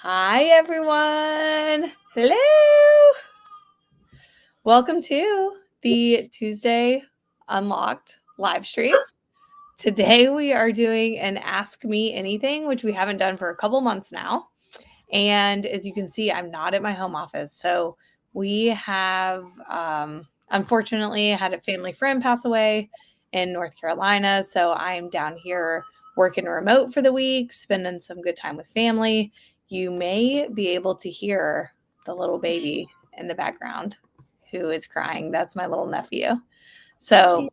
Hi, everyone. Hello. Welcome to the Tuesday Unlocked live stream. Today, we are doing an Ask Me Anything, which we haven't done for a couple months now. And as you can see, I'm not at my home office. So we have, unfortunately, had a family friend pass away in North Carolina. So I'm down here working remote for the week, spending some good time with family. You may be able to hear the little baby in the background who is crying. That's my little nephew. So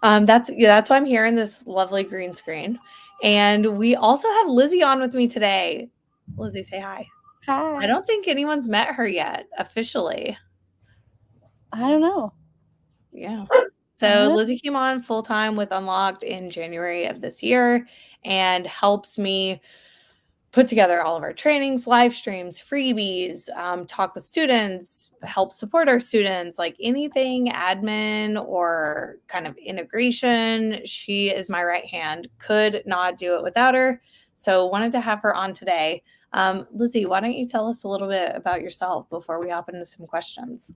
that's why I'm here in this lovely green screen. And we also have Lizzie on with me today. Lizzie, say hi. Hi. I don't think anyone's met her yet officially. I don't know. Yeah. So Lizzie came on full time with Unlocked in January of this year and helps me put together all of our trainings, live streams, freebies, talk with students, help support our students, like anything admin or kind of integration. She is my right hand. Could not do it without her. So wanted to have her on today. Lizzie, why don't you tell us a little bit about yourself before we hop into some questions?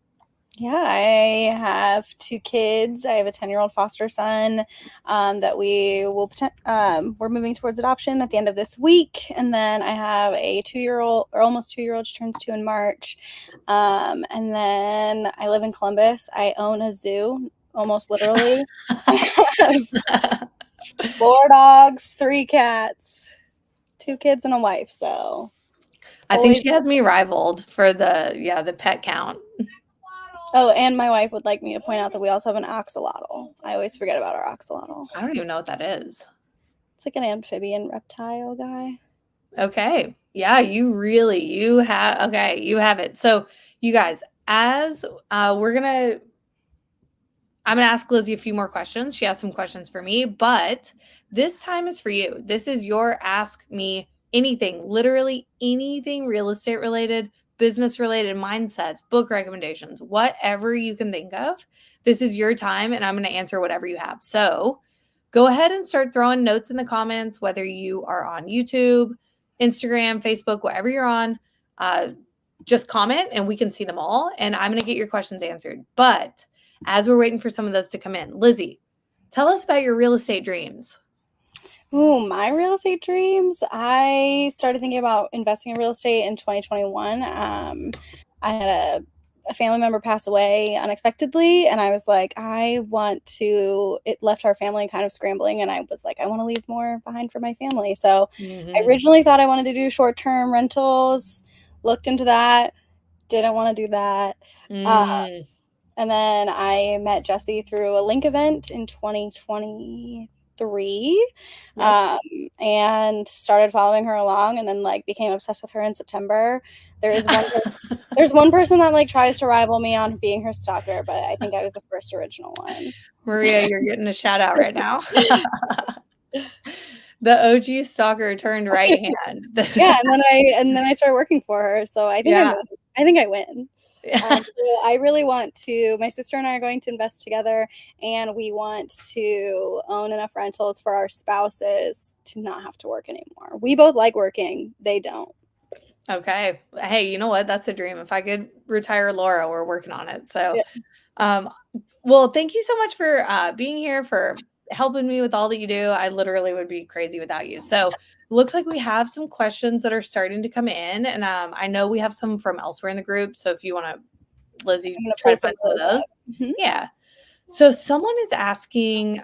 Yeah, I have 2 kids. I have a 10-year-old foster son that we're moving towards adoption at the end of this week. And then I have a 2-year-old, or almost 2-year-old, she turns 2 in March. And then I live in Columbus. I own a zoo, almost literally. I have 4 dogs, 3 cats, 2 kids, and a wife. So I think she has me rivaled for the pet count. Oh, and my wife would like me to point out that we also have an axolotl. I always forget about our axolotl. I don't even know what that is. It's like an amphibian reptile guy. Okay. Yeah, you have it. So you guys, as I'm gonna ask Lizzie a few more questions. She has some questions for me, but this time is for you. This is your Ask Me Anything, literally anything real estate related, business related, mindsets, book recommendations, whatever you can think of. This is your time, and I'm going to answer whatever you have. So go ahead and start throwing notes in the comments, whether you are on YouTube, Instagram, Facebook, whatever you're on. Just comment and we can see them all, and I'm going to get your questions answered. But as we're waiting for some of those to come in, Lizzie, tell us about your real estate dreams. Oh, my real estate dreams. I started thinking about investing in real estate in 2021. I had a family member pass away unexpectedly, and I was like, it left our family kind of scrambling, and I was like, I want to leave more behind for my family. So I originally thought I wanted to do short-term rentals, looked into that, didn't want to do that. And then I met Jessie through a link event in 2023 and started following her along, and then became obsessed with her in September. There's one person that tries to rival me on being her stalker, but I think I was the first original one. Maria, you're getting a shout out right now. The OG stalker turned right hand. Yeah, and then I started working for her, so I think I win. So I really want to. My sister and I are going to invest together, and we want to own enough rentals for our spouses to not have to work anymore. We both like working; they don't. Okay. Hey, you know what? That's a dream. If I could retire Laura, we're working on it. So, well, thank you so much for being here, for helping me with all that you do. I literally would be crazy without you. So, looks like we have some questions that are starting to come in, and I know we have some from elsewhere in the group. So, if you want to, Lizzie, try to find some of those. Mm-hmm. Yeah. So, someone is asking,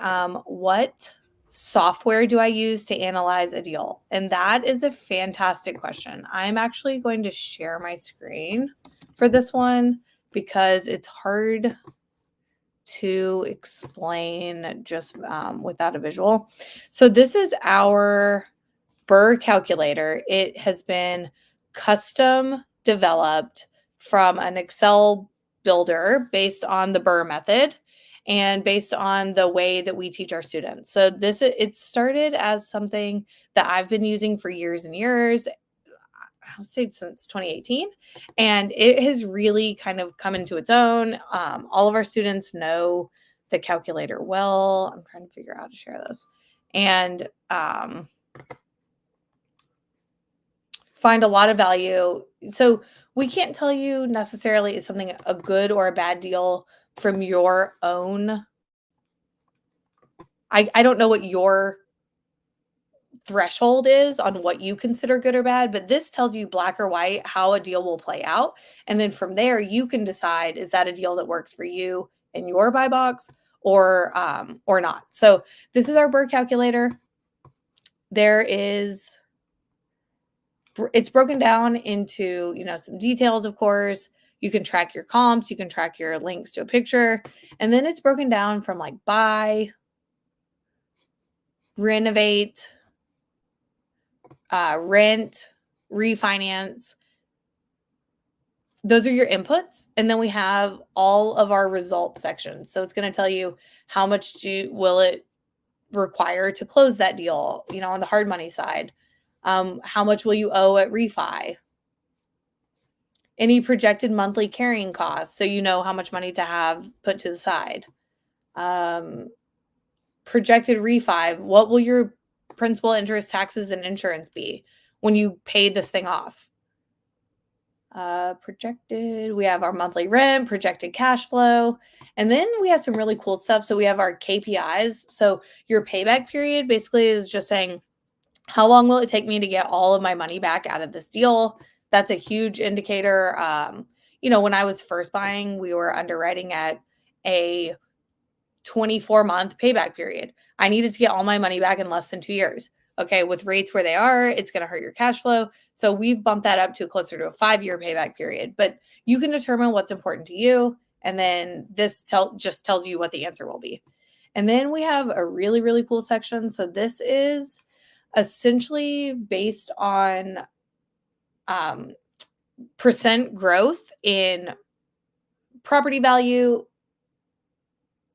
what software do I use to analyze a deal? And that is a fantastic question. I'm actually going to share my screen for this one because it's hard to explain just without a visual. So this is our BRRRR calculator. It has been custom developed from an Excel builder based on the BRRRR method and based on the way that we teach our students. So it started as something that I've been using for years and years. I would say since 2018, and it has really kind of come into its own. All of our students know the calculator well. I'm trying to figure out how to share this. And find a lot of value. So we can't tell you necessarily is something a good or a bad deal from your own. I don't know what your threshold is on what you consider good or bad, but this tells you black or white how a deal will play out. And then from there, you can decide, is that a deal that works for you in your buy box or not. So this is our BRRRR calculator. It's broken down into, some details, of course. You can track your comps, you can track your links to a picture, and then it's broken down from like buy, renovate, rent, refinance. Those are your inputs. And then we have all of our results sections. So it's going to tell you how much will it require to close that deal, on the hard money side. How much will you owe at refi? Any projected monthly carrying costs, so you know how much money to have put to the side. Projected refi, what will your principal, interest, taxes, and insurance be when you paid this thing off? Projected, we have our monthly rent, projected cash flow, and then we have some really cool stuff. So we have our KPIs. So your payback period basically is just saying, how long will it take me to get all of my money back out of this deal? That's a huge indicator. When I was first buying, we were underwriting at a 24-month payback period. I needed to get all my money back in less than 2 years. Okay, with rates where they are, it's going to hurt your cash flow. So we've bumped that up to closer to a 5-year payback period. But you can determine what's important to you. And then this just tells you what the answer will be. And then we have a really, really cool section. So this is essentially based on percent growth in property value,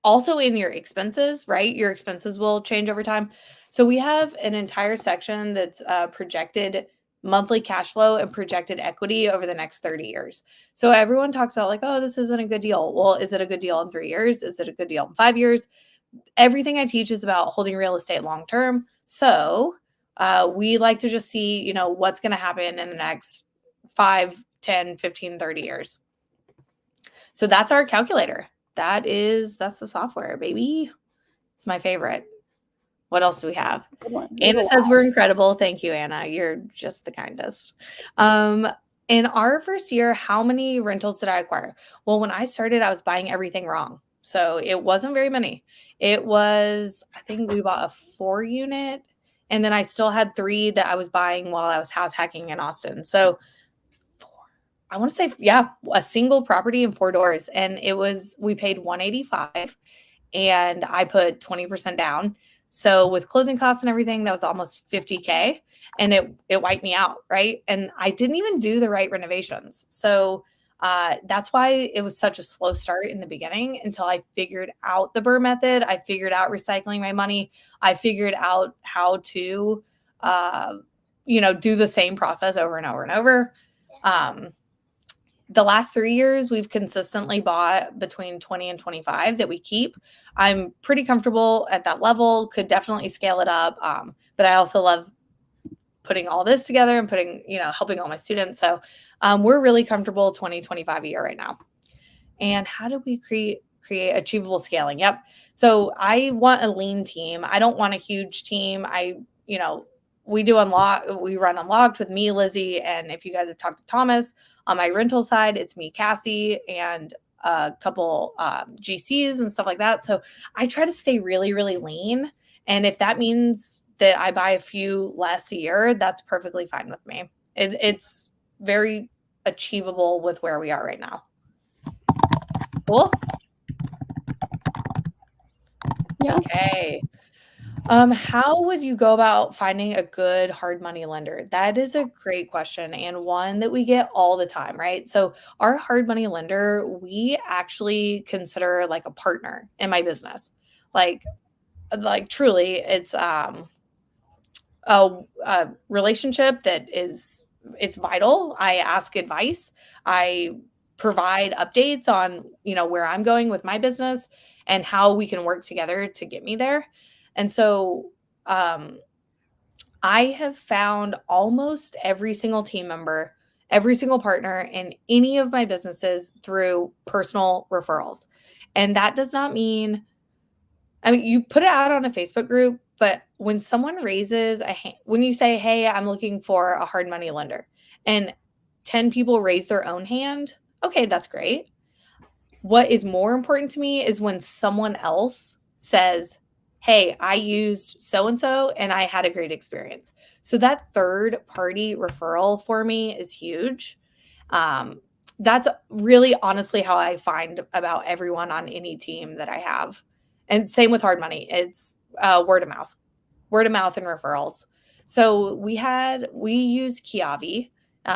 also in your expenses, right? Your expenses will change over time. So we have an entire section that's projected monthly cash flow and projected equity over the next 30 years. So everyone talks about like, oh, this isn't a good deal. Well, is it a good deal in 3 years? Is it a good deal in 5 years? Everything I teach is about holding real estate long-term. So we like to just see, what's going to happen in the next 5, 10, 15, 30 years. So that's our calculator. That's the software, baby. It's my favorite. What else do we have? Anna says we're incredible. Thank you, Anna. You're just the kindest. In our first year, how many rentals did I acquire? Well, when I started, I was buying everything wrong. So it wasn't very many. It was, I think we bought a 4-unit, and then I still had 3 that I was buying while I was house hacking in Austin. So I want to say, a single property and 4 doors. And we paid $185 and I put 20% down. So with closing costs and everything, that was almost $50K, and it wiped me out. Right. And I didn't even do the right renovations. So that's why it was such a slow start in the beginning until I figured out the BRRRR method. I figured out recycling my money. I figured out how to, do the same process over and over and over. The last 3 years, we've consistently bought between 20 and 25 that we keep. I'm pretty comfortable at that level, could definitely scale it up. But I also love putting all this together and helping all my students. So we're really comfortable 20, 25 a year right now. And how do we create achievable scaling? Yep. So I want a lean team. I don't want a huge team. We run Unlocked with me, Lizzie, and if you guys have talked to Thomas, on my rental side, it's me, Cassie, and a couple GCs and stuff like that. So I try to stay really, really lean. And if that means that I buy a few less a year, that's perfectly fine with me. It's very achievable with where we are right now. Cool. Yeah. Okay. How would you go about finding a good hard money lender? That is a great question, and one that we get all the time, right? So our hard money lender, we actually consider like a partner in my business. Like truly, it's a relationship that it's vital. I ask advice. I provide updates on, where I'm going with my business and how we can work together to get me there. And so I I have found almost every single team member, every single partner in any of my businesses through personal referrals. And that does not mean, I mean, you put it out on a Facebook group, but when someone raises when you say, "Hey, I'm looking for a hard money lender," and 10 people raise their own hand, okay, that's great. What is more important to me is when someone else says, "Hey, I used so and so and I had a great experience." So that third party referral for me is huge. Um, that's really honestly how I find about everyone on any team that I have. And same with hard money. It's word of mouth and referrals. So we use Kiavi.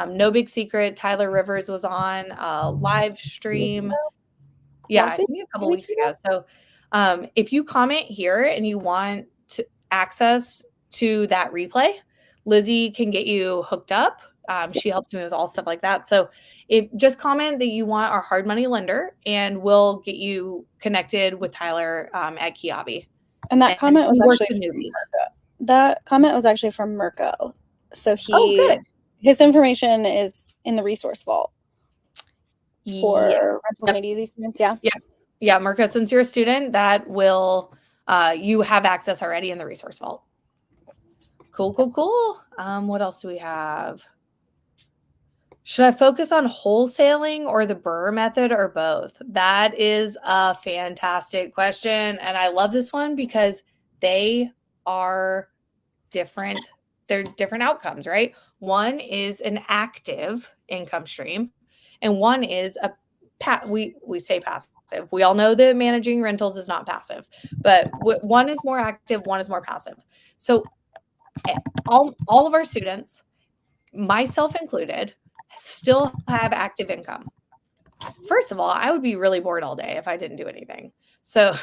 No big secret. Tyler Rivers was on a live Weeks stream. ago? Yeah, I Last week? think a 2 couple weeks weeks ago? ago. So, if you comment here and you want access to that replay, Lizzie can get you hooked up. She helps me with all stuff like that. So, if just comment that you want our hard money lender, and we'll get you connected with Tyler at Kiabi. And that And comment was he works actually with from newbies. that comment was actually from Mirko. So Oh, good. his information is in the resource vault Yeah. for Rentals Made Easy students. Yeah. Yeah, Marco, since you're a student, that will you have access already in the resource vault. Cool. What else do we have? Should I focus on wholesaling or the Burr method or both? That is a fantastic question. And I love this one because they are different. They're different outcomes, right? One is an active income stream, and one is we say passive. We all know that managing rentals is not passive, but one is more active, one is more passive. So all of our students, myself included, still have active income. First of all, I would be really bored all day if I didn't do anything. So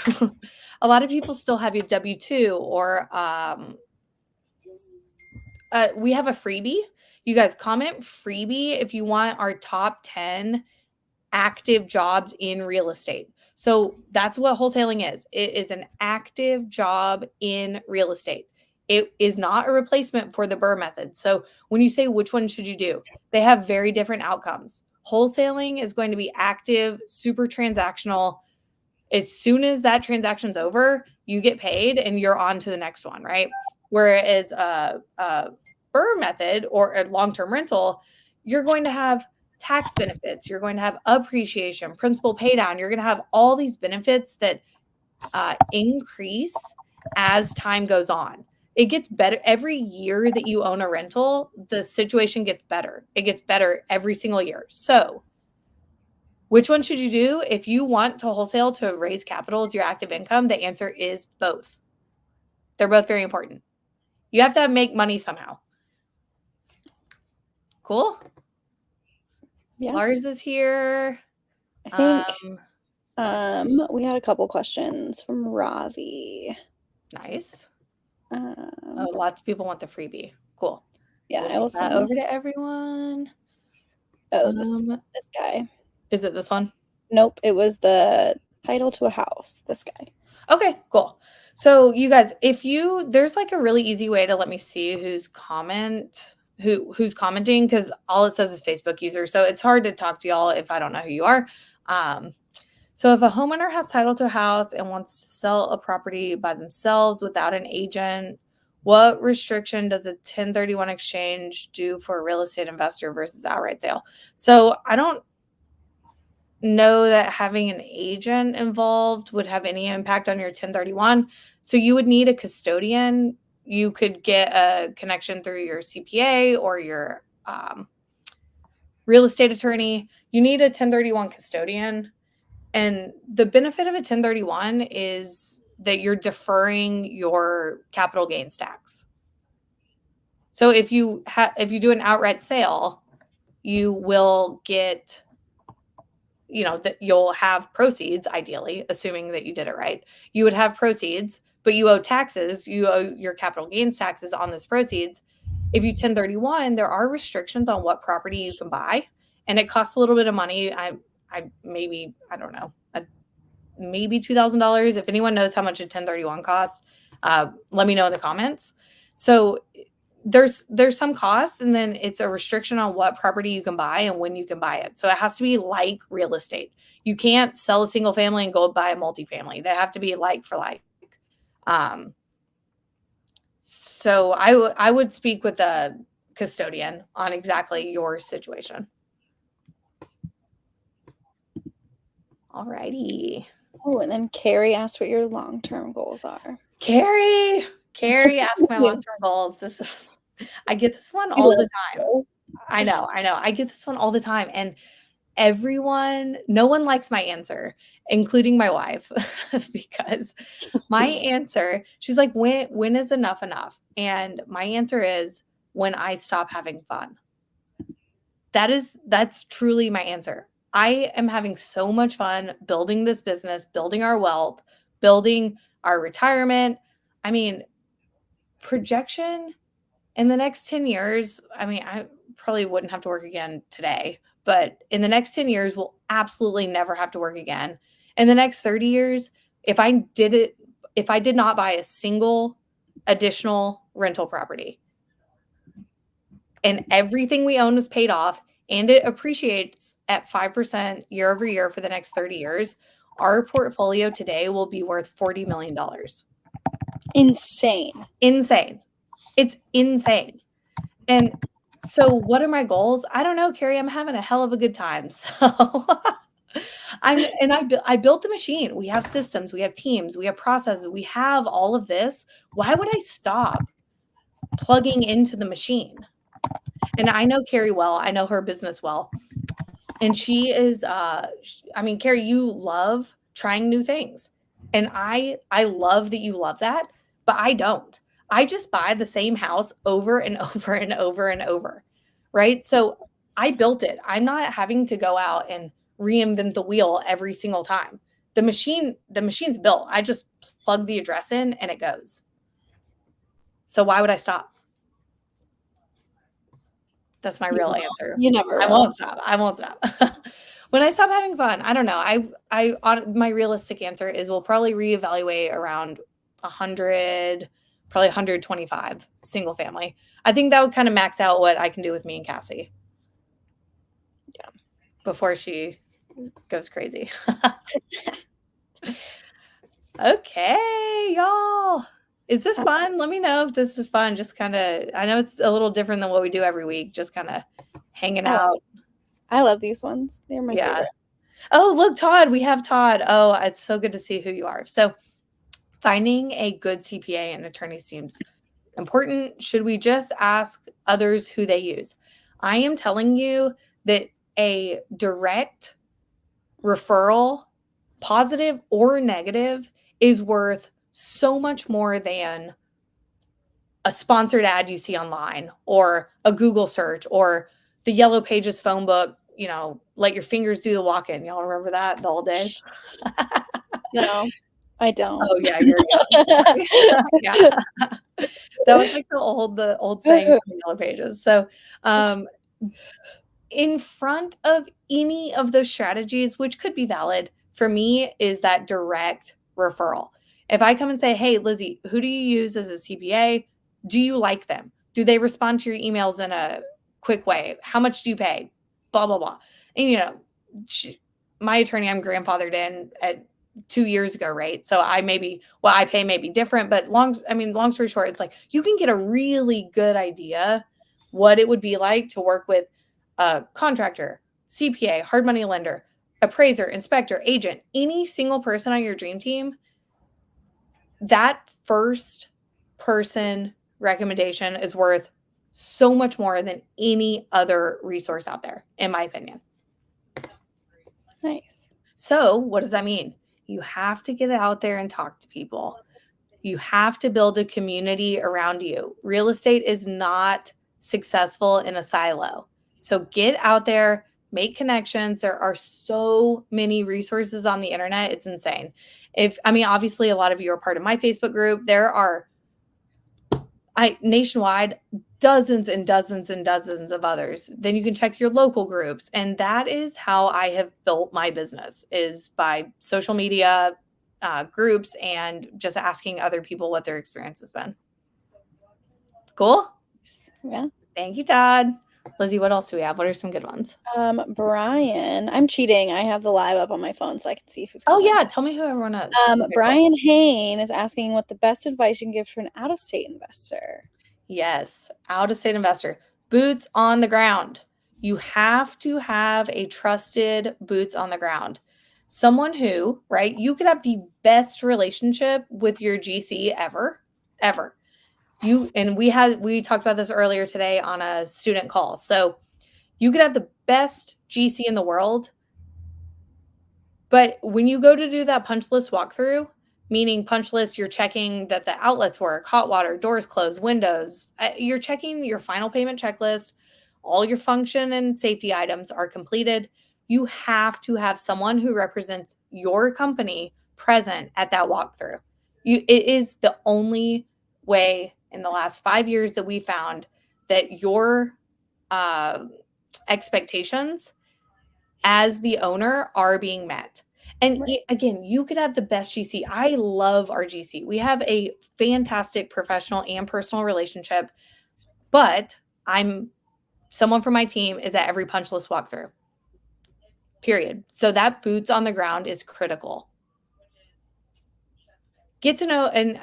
a lot of people still have a W-2 or we have a freebie. You guys comment freebie if you want our top 10 active jobs in real estate. So that's what wholesaling is. It is an active job in real estate. It is not a replacement for the Burr method. So when you say which one should you do, they have very different outcomes. Wholesaling is going to be active, super transactional. As soon as that transaction's over, you get paid and you're on to the next one, right? Whereas a Burr method or a long-term rental, you're going to have tax benefits, you're going to have appreciation, principal pay down, you're going to have all these benefits that increase as time goes on. It gets better every year that you own a rental. The situation gets better. It gets better every single year. So which one should you do if you want to wholesale to raise capital as your active income? The answer is both. They're both very important. You have to make money somehow. Cool. Yeah. Lars is here. I think we had a couple questions from Ravi. Nice. Lots of people want the freebie. Cool. Yeah, I will send over to everyone. Oh, this guy. Is it this one? Nope, it was the title to a house. This guy. Okay, cool. So you guys, there's like a really easy way to let me see who's commenting, because all it says is Facebook user. So it's hard to talk to y'all if I don't know who you are. So if a homeowner has title to a house and wants to sell a property by themselves without an agent, what restriction does a 1031 exchange do for a real estate investor versus outright sale? So I don't know that having an agent involved would have any impact on your 1031. So you would need a custodian. You could get a connection through your CPA or your real estate attorney. You need a 1031 custodian. And the benefit of a 1031 is that you're deferring your capital gains tax. So if you do an outright sale, you will get, that you'll have proceeds, ideally, assuming that you did it right. You would have proceeds, but you owe taxes. You owe your capital gains taxes on those proceeds. If you 1031, there are restrictions on what property you can buy, and it costs a little bit of money. I don't know, maybe $2,000. If anyone knows how much a 1031 costs, let me know in the comments. So there's some costs, and then it's a restriction on what property you can buy and when you can buy it. So it has to be like real estate. You can't sell a single family and go buy a multifamily. They have to be like for like. So I would speak with the custodian on exactly your situation. Alrighty. Oh, and then Carrie asked what your long-term goals are. Carrie asked my long-term goals. I get this one all the time. I know. I get this one all the time. And no one likes my answer, including my wife, because my answer, she's like, when is enough enough? And my answer is when I stop having fun. That's truly my answer. I am having so much fun building this business, building our wealth, building our retirement. I mean, projection in the next 10 years, I mean, I probably wouldn't have to work again today, but in the next 10 years, we'll absolutely never have to work again. In the next 30 years, if I did not buy a single additional rental property and everything we own is paid off and it appreciates at 5% year over year for the next 30 years, our portfolio today will be worth $40 million. Insane. It's insane. And so what are my goals? I don't know, Carrie. I'm having a hell of a good time. So I built the machine. We have systems, we have teams, we have processes, we have all of this. Why would I stop plugging into the machine? And I know Carrie well. I know her business well. And she is, Carrie, you love trying new things. And I love that you love that, but I don't. I just buy the same house over and over and over and over, right? So I built it. I'm not having to go out and reinvent the wheel every single time. The machine's built. I just plug the address in and it goes. So why would I stop? That's my real answer. You never will. I won't stop. When I stop having fun, I don't know. My realistic answer is we'll probably reevaluate around 100, probably 125 single family. I think that would kind of max out what I can do with me and Cassie. Yeah. Before she goes crazy. Okay, y'all. Is this fun? Let me know if this is fun. Just kind of, I know it's a little different than what we do every week. Just kind of hanging out. I love these ones. They're my favorite. Oh, look, Todd. We have Todd. Oh, it's so good to see who you are. So finding a good CPA and attorney seems important. Should we just ask others who they use? I am telling you that a direct referral, positive or negative, is worth so much more than a sponsored ad you see online or a Google search or the Yellow Pages phone book, let your fingers do the walk-in. Y'all remember that the old days? No, I don't. Oh yeah, you're yeah. That was like the old saying from Yellow Pages. So in front of any of those strategies, which could be valid, for me is that direct referral. If I come and say, hey, Lizzie, who do you use as a CPA? Do you like them? Do they respond to your emails in a quick way? How much do you pay? Blah, blah, blah. And, my attorney, I'm grandfathered in at 2 years ago, right? So I pay may be different, but long story short, it's like you can get a really good idea what it would be like to work with a contractor, CPA, hard money lender, appraiser, inspector, agent, any single person on your dream team. That first person recommendation is worth so much more than any other resource out there, in my opinion. Nice. So what does that mean? You have to get out there and talk to people. You have to build a community around you. Real estate is not successful in a silo. So get out there, make connections. There are so many resources on the internet. It's insane. Obviously a lot of you are part of my Facebook group. There are nationwide dozens and dozens and dozens of others. Then you can check your local groups. And that is how I have built my business, is by social media groups and just asking other people what their experience has been. Cool? Yeah. Thank you, Todd. Lizzie, what else do we have? What are some good ones? Brian, I'm cheating. I have the live up on my phone so I can see who's Oh, coming. yeah. Tell me who everyone is. Okay, cool. Brian Hain is asking what the best advice you can give for an out-of-state investor. Yes, out of state investor. Boots on the ground. You have to have a trusted boots on the ground. Someone who, right, you could have the best relationship with your GC ever, ever. We talked about this earlier today on a student call. So you could have the best GC in the world, but when you go to do that punch list walkthrough, meaning punch list, you're checking that the outlets work, hot water, doors closed, windows, you're checking your final payment checklist, all your function and safety items are completed. You have to have someone who represents your company present at that walkthrough. It is the only way in the last 5 years that we found that your uh, expectations as the owner are being met. And Right. again, you could have the best GC. I love our GC. We have a fantastic professional and personal relationship, but I'm someone from my team is at every punch list walkthrough. Period. So that boots on the ground is critical. Get to know, and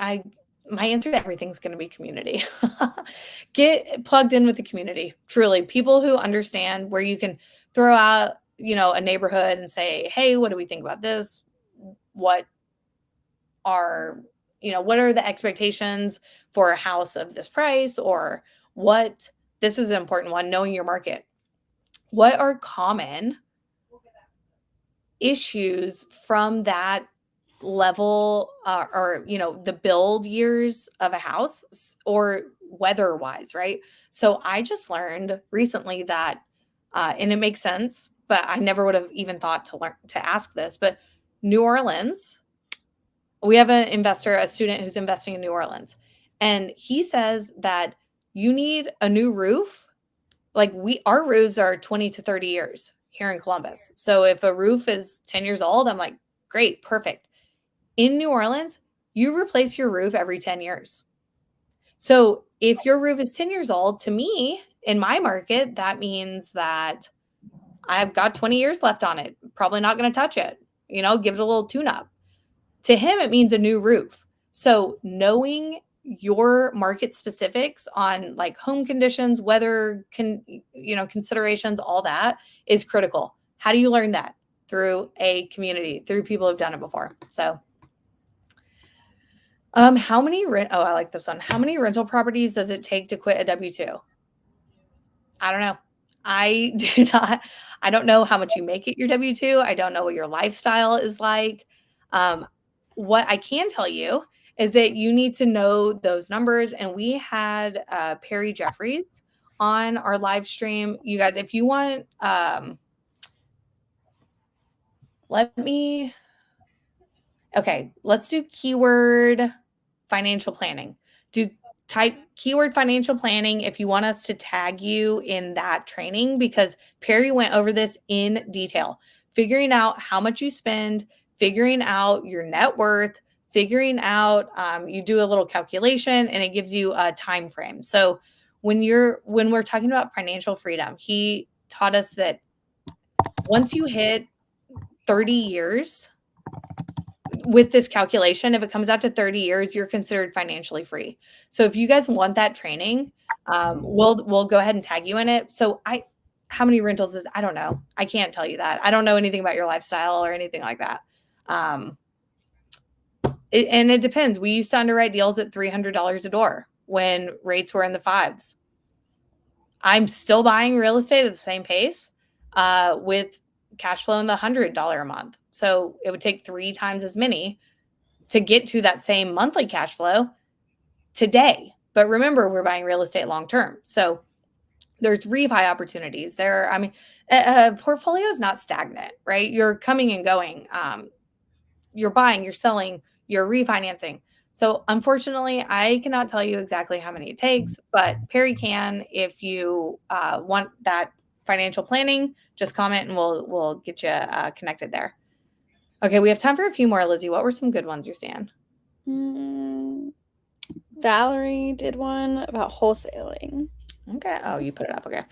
my answer to everything's going to be community. Get plugged in with the community. Truly, people who understand where you can throw out, a neighborhood and say, "Hey, what do we think about this? What are, what are the expectations for a house of this price or what this is an important one, knowing your market. What are common issues from that level or the build years of a house or weather wise, right? So I just learned recently that and it makes sense, but I never would have even thought to learn to ask this, but New Orleans, we have an investor, a student who's investing in New Orleans, and he says that you need a new roof. Like our roofs are 20 to 30 years here in Columbus. So if a roof is 10 years old, I'm like, great, perfect. In New Orleans, you replace your roof every 10 years. So if your roof is 10 years old, to me, in my market, that means that I've got 20 years left on it. Probably not going to touch it, give it a little tune up. To him, it means a new roof. So knowing your market specifics on like home conditions, weather, considerations, all that is critical. How do you learn that? Through a community, through people who've done it before. So how many I like this one. How many rental properties does it take to quit a W-2? I don't know. I don't know how much you make at your W-2. I don't know what your lifestyle is like. What I can tell you is that you need to know those numbers. And we had Perry Jeffries on our live stream. You guys, if you want, let's do keyword financial planning. Type keyword financial planning if you want us to tag you in that training, because Perry went over this in detail, figuring out how much you spend, figuring out your net worth, figuring out you do a little calculation and it gives you a time frame. So when we're talking about financial freedom, he taught us that once you hit 30 years with this calculation, if it comes out to 30 years, you're considered financially free. So if you guys want that training, we'll go ahead and tag you in it. So how many rentals I don't know. I can't tell you that. I don't know anything about your lifestyle or anything like that. And it depends. We used to underwrite deals at $300 a door when rates were in the fives. I'm still buying real estate at the same pace with cash flow in the $100 a month. So it would take 3 times as many to get to that same monthly cash flow today. But remember, we're buying real estate long term. So there's refi opportunities there. I mean, a portfolio is not stagnant, right? You're coming and going. You're buying, you're selling, you're refinancing. So unfortunately, I cannot tell you exactly how many it takes, but Perry can. If you want that financial planning, just comment and we'll get you connected there. Okay, we have time for a few more, Lizzie. What were some good ones you're seeing? Valerie did one about wholesaling. Okay. Oh, you put it up. Okay.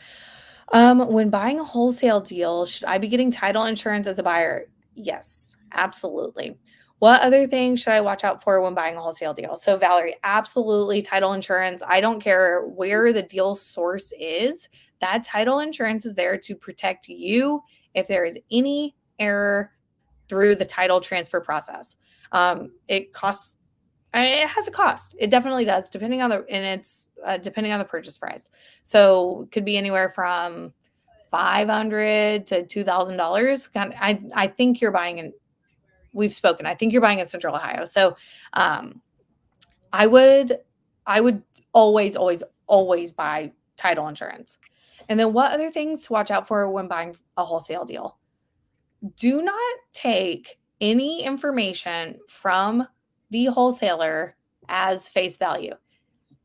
When buying a wholesale deal, should I be getting title insurance as a buyer? Yes, absolutely. What other things should I watch out for when buying a wholesale deal? So, Valerie, absolutely title insurance. I don't care where the deal source is. That title insurance is there to protect you if there is any error through the title transfer process. It costs it has a cost. It definitely does, depending on depending on the purchase price. So it could be anywhere from $500 to $2,000. I think you're buying in. We've spoken. I think you're buying in Central Ohio. So um, I would I would always buy title insurance. And then what other things to watch out for when buying a wholesale deal? Do not take any information from the wholesaler as face value.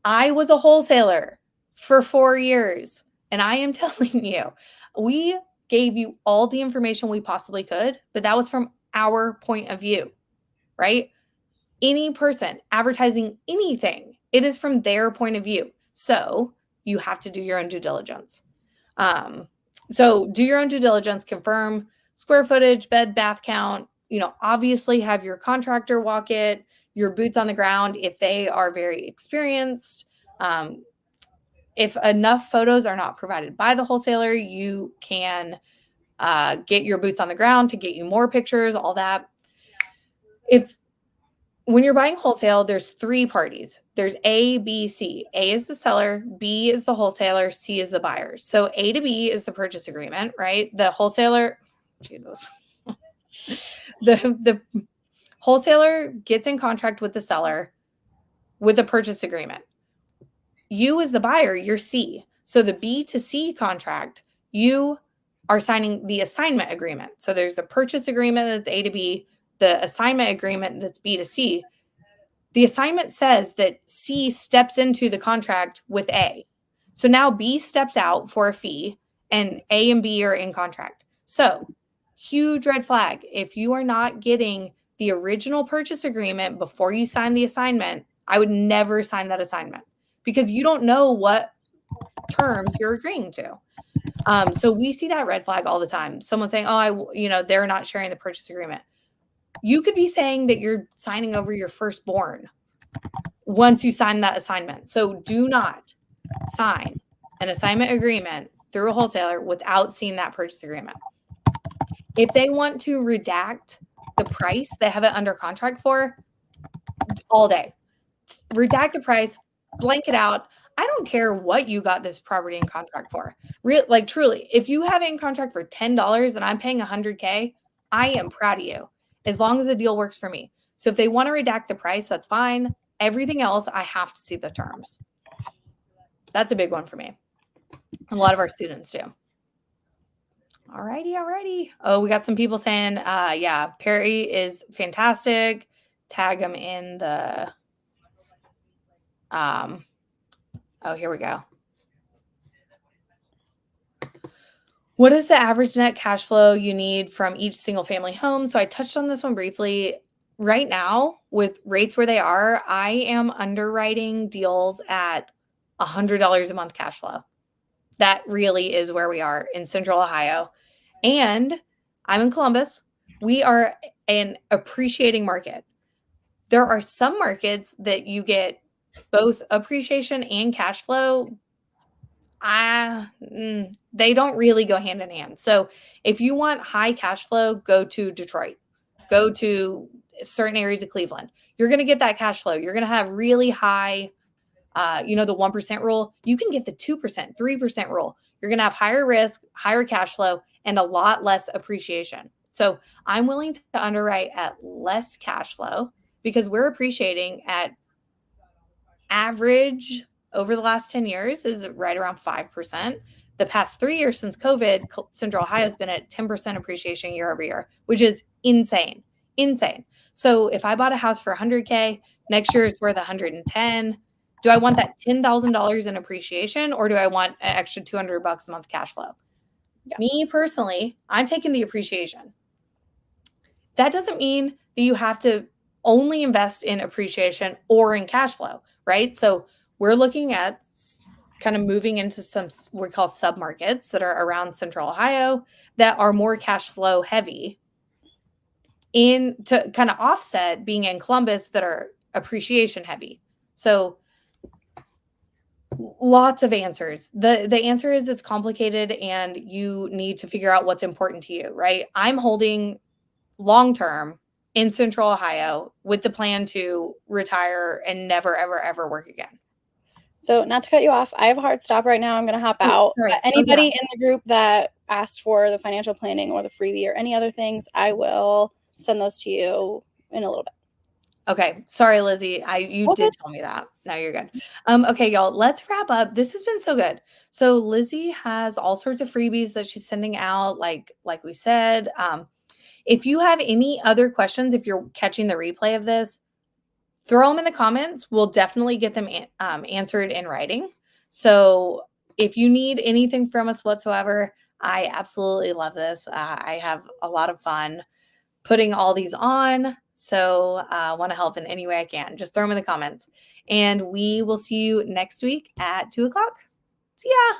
I was a wholesaler for 4 years, and I am telling you, we gave you all the information we possibly could, but that was from our point of view, right? Any person advertising anything, it is from their point of view. So you have to do your own due diligence. So do your own due diligence, confirm square footage, bed, bath count, obviously have your contractor walk it, your boots on the ground if they are very experienced. Um, if enough photos are not provided by the wholesaler, you can get your boots on the ground to get you more pictures, all that. When you're buying wholesale, there's 3 parties. There's A, B, C. A is the seller, B is the wholesaler, C is the buyer. So A to B is the purchase agreement, right? The wholesaler, Jesus. The wholesaler gets in contract with the seller with the purchase agreement. You as the buyer, you're C. So the B to C contract, you are signing the assignment agreement. So there's a purchase agreement that's A to B, the assignment agreement that's B to C. The assignment says that C steps into the contract with A. So now B steps out for a fee and A and B are in contract. So, huge red flag. If you are not getting the original purchase agreement before you sign the assignment, I would never sign that assignment because you don't know what terms you're agreeing to. So we see that red flag all the time. Someone saying, they're not sharing the purchase agreement. You could be saying that you're signing over your firstborn once you sign that assignment. So do not sign an assignment agreement through a wholesaler without seeing that purchase agreement. If they want to redact the price they have it under contract for, all day. Redact the price, blank it out. I don't care what you got this property in contract for. Truly, if you have it in contract for $10 and I'm paying $100K, I am proud of you as long as the deal works for me. So if they want to redact the price, that's fine. Everything else, I have to see the terms. That's a big one for me. A lot of our students do. Alrighty. Oh, we got some people saying, Perry is fantastic. Tag him in the, here we go. What is the average net cash flow you need from each single family home? So I touched on this one briefly. Right now, with rates where they are, I am underwriting deals at $100 a month cash flow. That really is where we are in Central Ohio. And I'm in Columbus. We are an appreciating market. There are some markets that you get both appreciation and cash flow. They don't really go hand in hand. So if you want high cash flow, go to Detroit, go to certain areas of Cleveland. You're going to get that cash flow. You're going to have really high, the 1% rule. You can get the 2%, 3% rule. You're going to have higher risk, higher cash flow, and a lot less appreciation. So I'm willing to underwrite at less cash flow because we're appreciating at average over the last 10 years is right around 5%. The past 3 years since COVID, Central Ohio has been at 10% appreciation year over year, which is insane. So if I bought a house for $100K, next year it's worth $110. Do I want that $10,000 in appreciation or do I want an extra $200 a month cash flow? Yeah. Me personally, I'm taking the appreciation. That doesn't mean that you have to only invest in appreciation or in cash flow, right? So we're looking at kind of moving into some we call submarkets that are around Central Ohio that are more cash flow heavy, in to kind of offset being in Columbus that are appreciation heavy. So lots of answers. The answer is it's complicated and you need to figure out what's important to you, right? I'm holding long term in Central Ohio with the plan to retire and never ever ever work again. So not to cut you off, I have a hard stop right now. I'm going to hop out. Right. Anybody in the group that asked for the financial planning or the freebie or any other things, I will send those to you in a little bit. Okay. Sorry, Lizzie. You Okay. did tell me that. Now you're good. Okay, y'all, let's wrap up. This has been so good. So Lizzie has all sorts of freebies that she's sending out, like we said. If you have any other questions, if you're catching the replay of this, throw them in the comments. We'll definitely get them answered in writing. So if you need anything from us whatsoever, I absolutely love this. I have a lot of fun putting all these on. So I want to help in any way I can. Just throw them in the comments. And we will see you next week at 2:00. See ya.